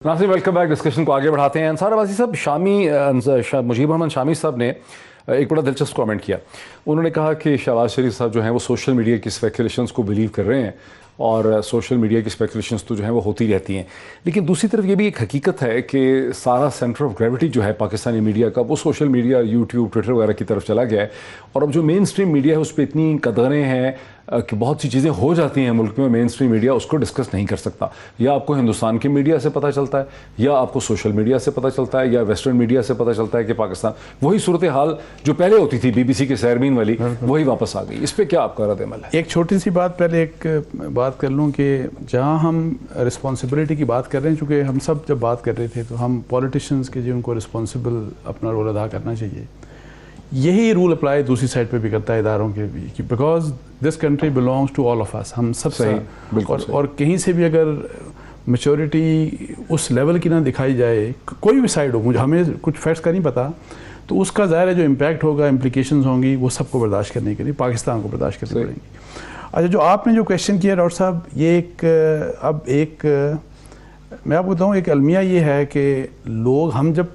नाज़रीन welcome back. Discussion को आगे बढ़ाते हैं। अंसार अब्बासी साहब, मुजीब रहमान शामी साहब ने एक बड़ा दिलचस्प कमेंट किया। उन्होंने कहा कि शहबाज शरीफ साहब जो हैं वो सोशल मीडिया की स्पेकुलेशंस को बिलीव कर रहे हैं और सोशल मीडिया की स्पेकुलेशंस तो जो हैं वो होती रहती हैं, लेकिन दूसरी तरफ ये भी एक हकीकत है कि सारा सेंटर ऑफ ग्रेविटी जो है पाकिस्तानी मीडिया का वो सोशल मीडिया, यूट्यूब, ट्विटर वगैरह की तरफ चला गया है। और अब जो मेन स्ट्रीम मीडिया है उस पर इतनी कदरें हैं कि बहुत सी चीज़ें हो जाती हैं मुल्क में, मेन स्ट्रीम मीडिया उसको डिस्कस नहीं कर सकता। या आपको हिंदुस्तान के मीडिया से पता चलता है, या आपको सोशल मीडिया से पता चलता है, या वेस्टर्न मीडिया से पता चलता है कि पाकिस्तान वही सूरत हाल जो पहले होती थी BBC के सैरमीन वाली वही वापस आ गई। इस पर क्या आपका रद्द अमल है? एक छोटी सी बात, पहले एक बात कर लूँ कि जहाँ हम रिस्पॉन्सिबिलिटी की बात कर रहे हैं, चूँकि हम सब जब बात कर रहे थे तो हम पॉलिटिशियंस के जो उनको रिस्पॉन्सिबल अपना रोल अदा करना चाहिए, यही रूल अप्लाई दूसरी साइड पे भी करता है इदारों के भी, कि because this country belongs to all of us, हम सब सही और कहीं से भी अगर मैच्योरिटी उस लेवल की ना दिखाई जाए, कोई भी साइड हो, मुझे हमें कुछ फैक्ट्स का नहीं पता, तो उसका ज़ाहिर है जो इम्पैक्ट होगा, इम्प्लिकेशंस होंगी, वो सबको बर्दाश्त करने के लिए पाकिस्तान को बर्दाश्त करनी पड़ेंगी। अच्छा, जो आपने जो क्वेश्चन किया डॉक्टर साहब, ये एक मैं आपको बताऊँ, एक अलमिया ये है कि लोग, हम जब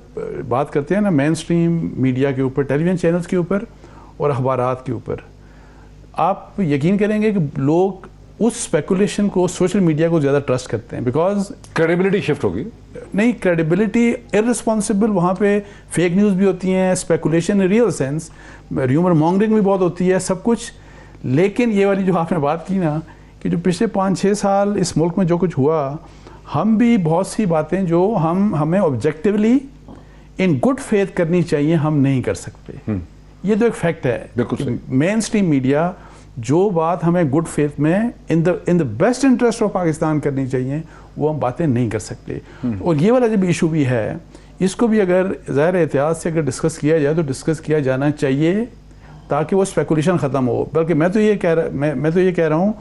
बात करते हैं ना मेन स्ट्रीम मीडिया के ऊपर, टेलीविज़न चैनल्स के ऊपर और अखबारात के ऊपर, आप यकीन करेंगे कि लोग उस स्पेकुलेशन को, सोशल मीडिया को ज़्यादा ट्रस्ट करते हैं, बिकॉज क्रेडिबिलिटी शिफ्ट होगी। नहीं, क्रेडिबिलिटी इररिस्पॉन्सिबल, वहाँ पे फेक न्यूज़ भी होती हैं, speculation in real sense, rumour mongering भी बहुत होती है, सब कुछ। लेकिन ये वाली जो आपने बात की ना, कि जो पिछले 5-6 साल इस मुल्क में जो कुछ हुआ, हम भी बहुत सी बातें जो हमें ऑब्जेक्टिवली इन गुड फेथ करनी चाहिए, हम नहीं कर सकते। ये तो एक फैक्ट है। बिल्कुल मेन स्ट्रीम मीडिया जो बात हमें गुड फेथ में in the best interest of Pakistan करनी चाहिए, वो हम बातें नहीं कर सकते। और ये वाला जब इशू भी है, इसको भी अगर ज़ाहिर एहतियात से अगर डिस्कस किया जाए तो डिस्कस किया जाना चाहिए, ताकि वो स्पेकुलेशन ख़त्म हो। बल्कि मैं तो ये कह रहा हूँ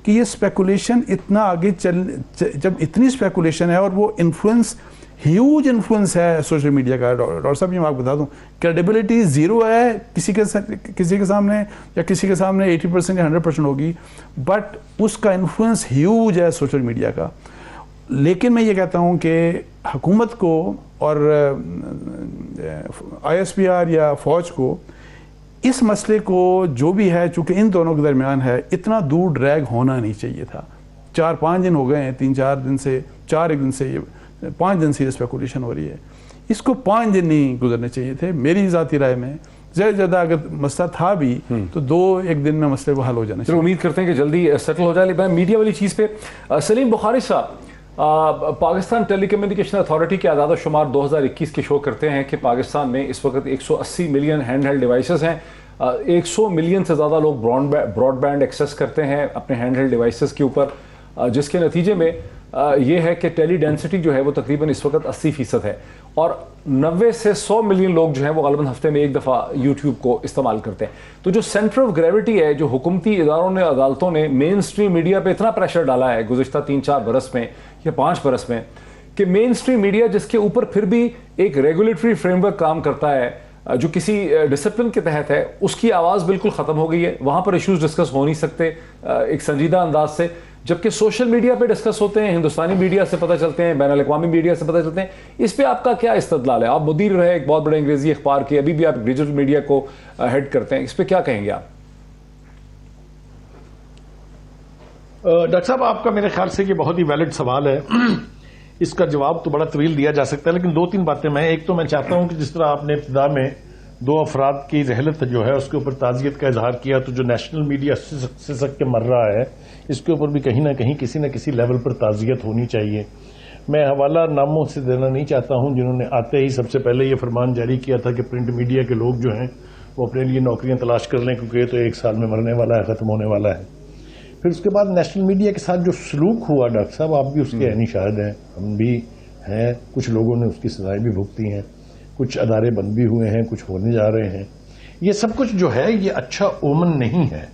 कि ये स्पेकुलेशन इतना आगे जब इतनी स्पेकुलेशन है और वो इन्फ्लुएंस, ह्यूज इन्फ्लुएंस है सोशल मीडिया का। डॉक्टर साहब, ये मैं आपको बता दूं, क्रेडिबिलिटी ज़ीरो है किसी के सामने, या किसी के सामने 80% या 100% होगी, बट उसका इन्फ्लुएंस ह्यूज है सोशल मीडिया का। लेकिन मैं ये कहता हूँ कि हुकूमत को और ISPR या फ़ौज को इस मसले को जो भी है, चूँकि इन दोनों के दरमियान है, इतना दूर ड्रैग होना नहीं चाहिए था। 4-5 दिन हो गए हैं, 3-4 दिन से, 4 दिन से, 5 दिन से ये स्पेकुलेशन हो रही है। इसको 5 दिन नहीं गुजरने चाहिए थे मेरी ज़ाती राय में। ज़्यादा अगर मसला था भी तो 2-1 दिन में मसले को हल हो जाना चाहिए। उम्मीद करते हैं कि जल्दी सेटल हो जाए। मीडिया वाली चीज़ पे सलीम बुखारी साहब, पाकिस्तान टेलीकम्युनिकेशन अथॉरिटी के आदाद शुमार 2021 के शो करते हैं कि पाकिस्तान में इस वक्त 180 मिलियन हैंड हेल्ड डिवाइसेस हैं। 100 मिलियन से ज़्यादा लोग ब्रॉडबैंड एक्सेस करते हैं अपने हैंड हेल्ड डिवाइसेस के ऊपर, जिसके नतीजे में ये है कि टेली डेंसिटी जो है वो तकरीबन इस वक्त 80% है। और 90 से 100 मिलियन लोग जो हैं वो ग़ालिबन हफ्ते में एक दफ़ा यूट्यूब को इस्तेमाल करते हैं। तो जो सेंटर ऑफ ग्रेविटी है, जो हुकूमती इदारों ने, अदालतों ने मेन स्ट्रीम मीडिया पे इतना प्रेशर डाला है गुज़िश्ता 3-4 बरस में या 5 बरस में, कि मेन स्ट्रीम मीडिया जिसके ऊपर फिर भी एक रेगुलेटरी फ्रेमवर्क काम करता है, जो किसी डिसिप्लिन के तहत है, उसकी आवाज़ बिल्कुल ख़त्म हो गई है। वहाँ पर इश्यूज़ डिस्कस हो नहीं सकते एक संजीदा अंदाज से, जबकि सोशल मीडिया पे डिस्कस होते हैं, हिंदुस्तानी मीडिया से पता चलते हैं, बैनुल अक़वामी मीडिया से पता चलते हैं। इस पे आपका क्या इस्तदलाल है? आप मुदीर रहे एक बहुत बड़े अंग्रेजी अखबार के, अभी भी आप डिजिटल मीडिया को हेड करते हैं, इस पे क्या कहेंगे आप? डॉक्टर साहब, आपका मेरे ख्याल से ये बहुत ही वैलिड सवाल है। इसका जवाब तो बड़ा तवील दिया जा सकता है, लेकिन 2-3 बातें एक तो मैं चाहता हूं कि जिस तरह आपने इब्तिदा में 2 अफराद की रहलत जो है उसके ऊपर ताज़ियत का इजहार किया, तो जो नेशनल मीडिया सिसक के मर रहा है, इसके ऊपर भी कहीं ना कहीं किसी न किसी लेवल पर ताज़ियत होनी चाहिए। मैं हवाला नामों से देना नहीं चाहता हूं जिन्होंने आते ही सबसे पहले ये फरमान जारी किया था कि प्रिंट मीडिया के लोग जो हैं वो अपने लिए नौकरियां तलाश कर लें, क्योंकि ये तो 1 साल में मरने वाला है, ख़त्म होने वाला है। फिर उसके बाद नेशनल मीडिया के साथ जो सलूक हुआ, डॉक्टर साहब आप भी उसके ऐनी शाहिद हैं, हम भी हैं, कुछ लोगों ने उसकी सजाएं भी भुगती हैं, कुछ अदारे बंद भी हुए हैं, कुछ होने जा रहे हैं। ये सब कुछ जो है ये अच्छा ओमन नहीं है।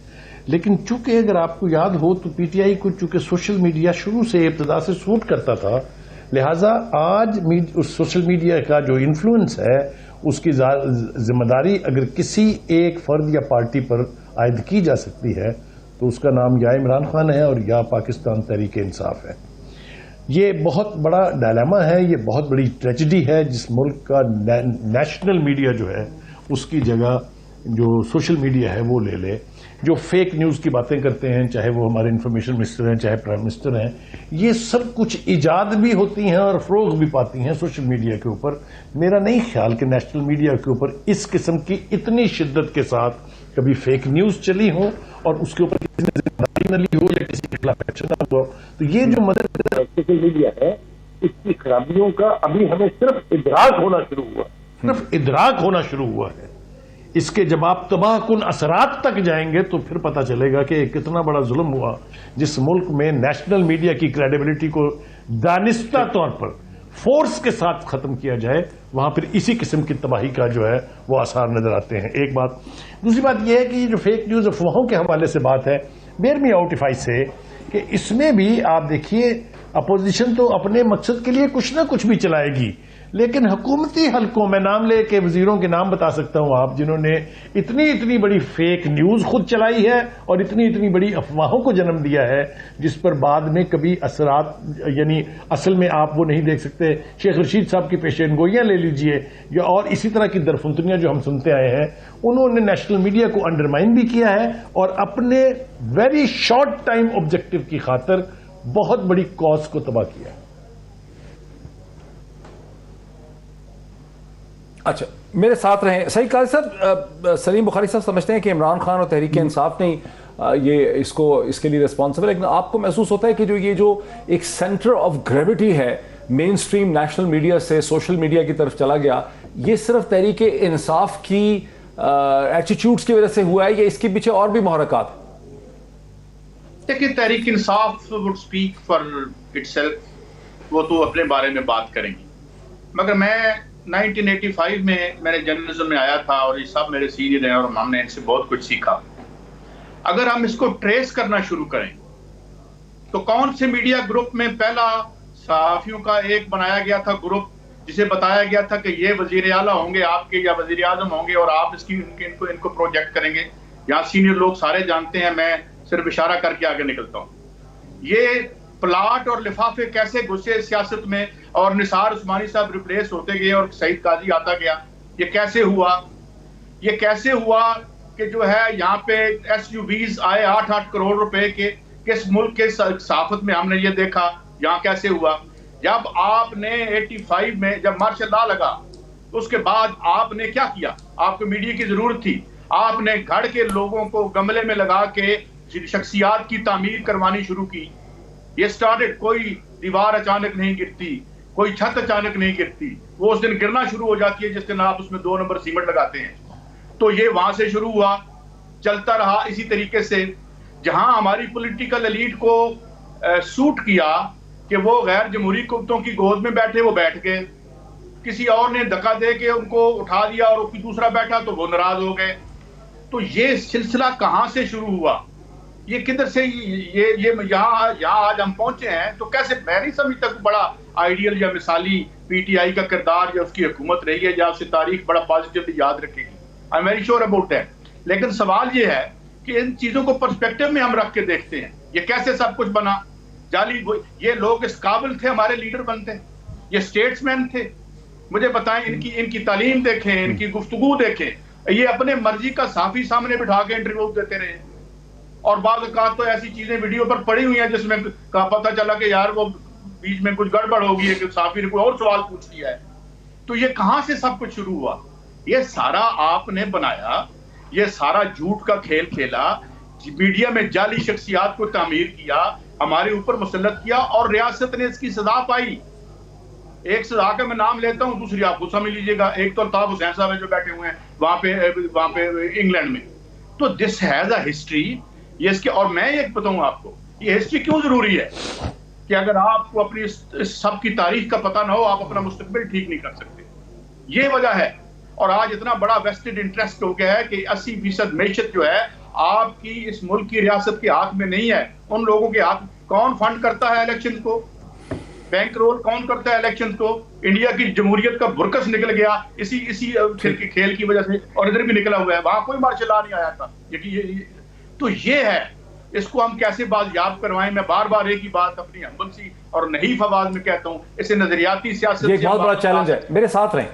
लेकिन चूंकि अगर आपको याद हो तो PTI को चूंकि सोशल मीडिया शुरू से इब्तिदा से सूट करता था, लिहाजा आज उस सोशल मीडिया का जो इन्फ्लुएंस है उसकी जिम्मेदारी अगर किसी एक फर्द या पार्टी पर आयद की जा सकती है तो उसका नाम या इमरान खान है और या पाकिस्तान तहरीक इंसाफ है। یہ بہت بڑا ڈائلیما ہے، یہ بہت بڑی ٹریجڈی ہے جس ملک کا نیشنل میڈیا جو ہے اس کی جگہ جو سوشل میڈیا ہے وہ لے لے. جو فیک نیوز کی باتیں کرتے ہیں، چاہے وہ ہمارے انفارمیشن منسٹر ہیں چاہے پرائم منسٹر ہیں، یہ سب کچھ ایجاد بھی ہوتی ہیں اور فروغ بھی پاتی ہیں سوشل میڈیا کے اوپر. میرا نہیں خیال کہ نیشنل میڈیا کے اوپر اس قسم کی اتنی شدت کے ساتھ کبھی فیک نیوز چلی ہو اور اس کے اوپر کسی نے ذمہ داری نہ لی ہو یا کسی کے خلاف ایکشن نہ ہوا. تو یہ جو مدد سوشل میڈیا ہے اس کی خرابیوں کا ابھی ہمیں صرف ادراک ہونا شروع ہوا ہے. اس کے جب آپ تباہ کن اثرات تک جائیں گے تو پھر پتہ چلے گا کہ کتنا بڑا ظلم ہوا جس ملک میں نیشنل میڈیا کی کریڈیبلٹی کو دانستہ طور پر فورس کے ساتھ ختم کیا جائے، وہاں پھر اسی قسم کی تباہی کا جو ہے وہ آثار نظر آتے ہیں. ایک بات. دوسری بات یہ ہے کہ یہ جو فیک نیوز افواہوں کے حوالے سے بات ہے، bear me out if I say کہ اس میں بھی آپ دیکھیے اپوزیشن تو اپنے مقصد کے لیے کچھ نہ کچھ بھی چلائے گی، لیکن حکومتی حلقوں میں نام لے کے وزیروں کے نام بتا سکتا ہوں آپ جنہوں نے اتنی بڑی فیک نیوز خود چلائی ہے اور اتنی بڑی افواہوں کو جنم دیا ہے جس پر بعد میں کبھی اثرات یعنی اصل میں آپ وہ نہیں دیکھ سکتے. شیخ رشید صاحب کی پیشین گوئیاں لے لیجئے یا اور اسی طرح کی درفنتنیاں جو ہم سنتے آئے ہیں، انہوں نے نیشنل میڈیا کو انڈرمائن بھی کیا ہے اور اپنے ویری شارٹ ٹائم آبجیکٹو کی خاطر بہت بڑی کاز کو تباہ کیا ہے. اچھا میرے ساتھ رہیں. صحیح کہا سر. سلیم بخاری صاحب سمجھتے ہیں کہ عمران خان اور تحریک انصاف نے یہ اس کے لیے ریسپانسبل ہے، لیکن آپ کو محسوس ہوتا ہے کہ یہ جو ایک سینٹر آف گریوٹی ہے مین سٹریم نیشنل میڈیا سے سوشل میڈیا کی طرف چلا گیا، یہ صرف تحریک انصاف کی ایٹیٹیوڈز کی وجہ سے ہوا ہے یا اس کے پیچھے اور بھی محرکات؟ دیکھیں Tehreek Insaf would speak for it self, وہ تو اپنے بارے میں بات کریں گی، مگر میں 1985 میں نے جرنلزم میں آیا تھا اور یہ سب میرے سینئر ہیں اور ہم نے ان سے بہت کچھ سیکھا. اگر ہم اس کو ٹریس کرنا شروع کریں تو کون سے میڈیا گروپ میں پہلا صحافیوں کا ایک بنایا گیا تھا گروپ جسے بتایا گیا تھا کہ یہ وزیر اعلیٰ ہوں گے آپ کے یا وزیر اعظم ہوں گے اور آپ ان کو پروجیکٹ کریں گے. یہاں سینئر لوگ سارے جانتے ہیں، میں صرف اشارہ کر کے آگے نکلتا ہوں. یہ پلاٹ اور لفافے کیسے گھسے سیاست میں اور نثار عثمانی صاحب ریپلیس ہوتے گئے اور سعید قاضی آتا گیا. یہ کیسے ہوا کہ جو ہے یہاں پہ ایس یو ویز آئے 8 کروڑ روپے کے. کس ملک کے صحافت میں ہم نے یہ دیکھا؟ یہاں کیسے ہوا؟ جب آپ نے 85 میں جب مارشل لا لگا اس کے بعد آپ نے کیا کیا؟ آپ کو میڈیا کی ضرورت تھی، آپ نے گھر کے لوگوں کو گملے میں لگا کے شخصیات کی تعمیر کروانی شروع کی. یہ سٹارٹڈ، کوئی دیوار اچانک نہیں گرتی، کوئی چھت اچانک نہیں گرتی، وہ اس دن گرنا شروع ہو جاتی ہے جس دن آپ اس میں 2 نمبر سیمنٹ لگاتے ہیں. تو یہ وہاں سے شروع ہوا، چلتا رہا اسی طریقے سے. جہاں ہماری پولیٹیکل ایلیٹ کو سوٹ کیا کہ وہ غیر جمہوری قوتوں کی گود میں بیٹھے، وہ بیٹھ گئے. کسی اور نے دھکا دے کے ان کو اٹھا دیا اور کوئی دوسرا بیٹھا تو وہ ناراض ہو گئے. تو یہ سلسلہ کہاں سے شروع ہوا؟ یہ کدھر سے یہ یہاں آج ہم پہنچے ہیں؟ تو کیسے؟ میں نہیں سمجھتا کہ بڑا آئیڈیل یا مثالی پی ٹی آئی کا کردار یا اس کی حکومت رہی ہے یا اس کی تاریخ بڑا پازیٹیولی یاد رکھے گی. I am very sure about that. لیکن سوال یہ ہے کہ ان چیزوں کو پرسپیکٹو میں ہم رکھ کے دیکھتے ہیں. یہ کیسے سب کچھ بنا؟ جعلی یہ لوگ اس قابل تھے ہمارے لیڈر بنتے، یہ اسٹیٹس مین تھے. مجھے بتائیں ان کی تعلیم دیکھیں، ان کی گفتگو دیکھیں. یہ اپنے مرضی کا صحافی سامنے بٹھا کے انٹرویو دیتے رہے اور بعض اوقات تو ایسی چیزیں ویڈیو پر پڑی ہوئی ہیں جس میں پتہ چلا کہ یار وہ بیچ میں کچھ گڑبڑ ہو گئی ہے کہ صحافی نے کوئی اور سوال پوچھ لیا ہے. تو یہ کہاں سے سب کچھ شروع ہوا؟ یہ سارا آپ نے بنایا، یہ سارا جھوٹ کا کھیل کھیلا، میڈیا میں جعلی شخصیات کو تعمیر کیا، ہمارے اوپر مسلط کیا اور ریاست نے اس کی سزا پائی. ایک سزا کا میں نام لیتا ہوں، دوسری آپ کو سمجھ لیجیے گا. ایک تو الطاف حسین صاحب ہیں جو بیٹھے ہوئے ہیں وہاں پہ انگلینڈ میں. تو دس ہیز اے ہسٹری. یہ اس کے اور میں ایک بتاؤں آپ کو یہ ہسٹری کیوں ضروری ہے کہ اگر آپ کو اپنی سب کی تاریخ کا پتہ نہ ہو آپ اپنا مستقبل ٹھیک نہیں کر سکتے. یہ وجہ ہے. اور آج اتنا بڑا ویسٹڈ انٹرسٹ ہو گیا ہے کہ 80% معیشت جو ہے آپ کی اس ملک کی ریاست کے ہاتھ میں نہیں ہے، ان لوگوں کے ہاتھ. کون فنڈ کرتا ہے الیکشن کو؟ بینک رول کون کرتا ہے الیکشن کو؟ انڈیا کی جمہوریت کا برکس نکل گیا اسی کھیل کی وجہ سے، اور ادھر بھی نکلا ہوا ہے. وہاں کوئی مارشل لا نہیں آیا تھا. تو یہ ہے اس کو ہم کیسے بازیاب کروائیں. میں بار بار ایک ہی بات اپنی ہمبل سی اور نحیف آواز میں کہتا ہوں, اسے نظریاتی سیاست یہ ایک بہت بڑا چیلنج ہے. میرے ساتھ رہیں.